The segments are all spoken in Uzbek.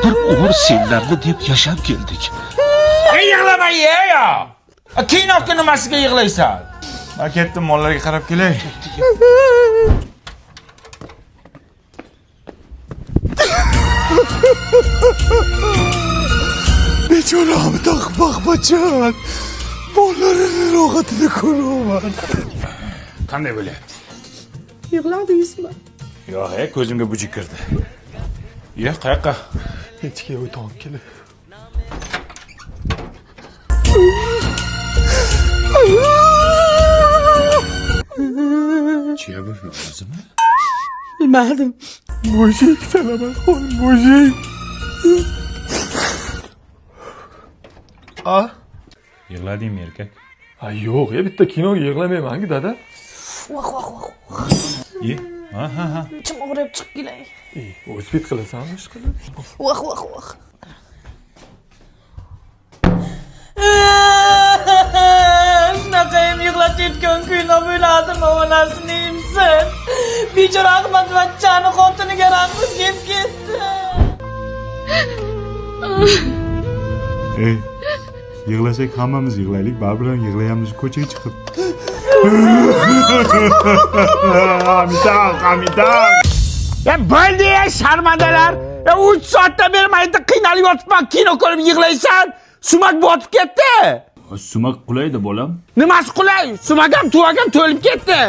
Bir umr senlarni deb yashab keldik. Yig'lama ya. Kinoga nimasiga yig'laysan? Men ketdim, mollarga qarab kelay. Bechoramı takmak bachan. Mollarning rohatini ko'raman. Qanday bo'lyapti? Yig'ladingizmi? Yo'q, ko'zimga bujik kirdi. Yo, qayoqqa? Hechga o'tib kelay. Chiya bo'lsa o'zimi? Bilmadim. Mujik salaman qo'y, mujik. Yig'ladingmi erkak? Yo'q, bitta kinoga yig'lamayman-ku dada. Ha. Ichim og'rib chiqib kelay. O'zbek qilasanmi ish qilib? Voh. Shunaqayam yig'latayotgan kino bo'ladimi, onasini imsin. Bechora Ahmadvachchani xotiniga rahmat kelib ketdi. Yig'lasak hammamiz yig'laylik, baribir yig'layamiz ko'chaga chiqib. Amitab. Ya bo'ldi ya sharmandalar. Ya 3 soatda bermaydi, qiynalib yotibman, kino ko'rib yig'laysan. Sumak botib ketdi. Sumak qulaydi bolam. Nimasi qulay? Sumak ham tuvagam to'lib ketdi.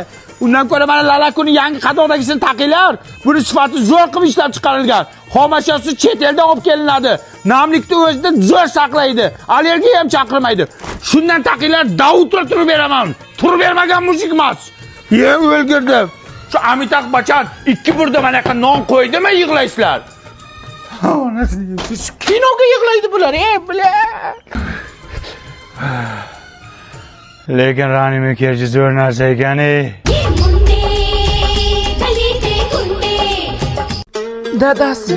Undan ko'ra mana Lalakuni yangi qadoqdagisini taqinglar. Buni sifati zo'r qilib ishlab chiqarilgan. Xomashyosi chet eldan olib kelinadi. Namlikni o'zida zo'r saqlaydi. Allergiya ham chaqirmaydi. Shundan taqinglar, Davud turib beraman. Turib bermagan mujik emas. Ye, o'lgirdim. Shu Amitab Bachchan 2 burda mana yoqqa non qo'ydimi yig'laysizlar? Onasini siz kinoga yig'laydi bular, bular. Lekin Rani Mukerji zo'r narsa ekan-e. Dadasi,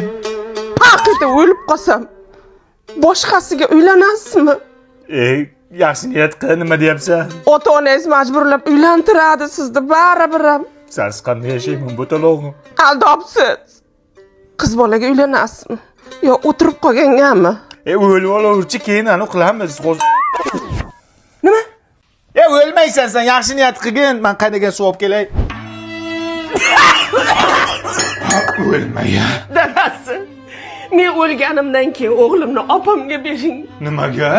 paqida o'lib qolsam, boshqasiga uylanasizmi? Yaxshi niyat qil, nima deyapsan? Ota-onangiz majburlab uylantiradi sizni baribir ham. Siz qanday yashayman bu talog'im? Aldobsiz. Qiz bolaga uylanasizmi? Yo o'tirib qolgangami? O'lib olaverchi, keyin anu qilamiz. Nima? O'lmaysan sen, yaxshi niyat qilgin. Men qaydaga suv olib kelay. O'lmaya. Dadasi, men o'lganimdan keyin o'g'limni opamga bering. Nimaga?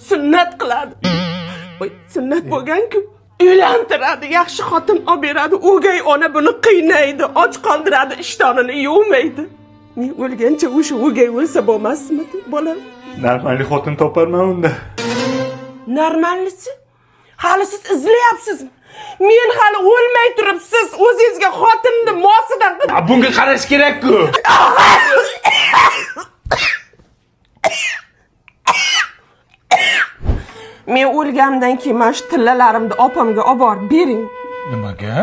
Sunnat qiladi. Voy, sunnat bo'lgan-ku. Uylantiradi, yaxshi xotin olib beradi. O'gay ona buni qiynaydi, och qoldiradi, ishtonini yuvmaydi. Men o'lgancha o'sha o'gay o'lsa bo'lmasmi, bolam? Normalni xotin toparman unda. Normallisi? Hali siz izlayapsizmi? Men hali o'lmay turib siz o'zingizga xotinni mosidan qilib. Bunga qarash kerak-ku. Men o'lganimdan keyin mana shu tillalarimni opamga olib borib bering. Nimaga?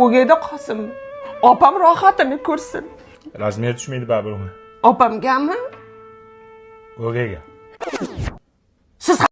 O'gayda qolsin. Opam rohatini ko'rsin. Razmer tushmaydi baribir uni. Opamgami? O'gayga.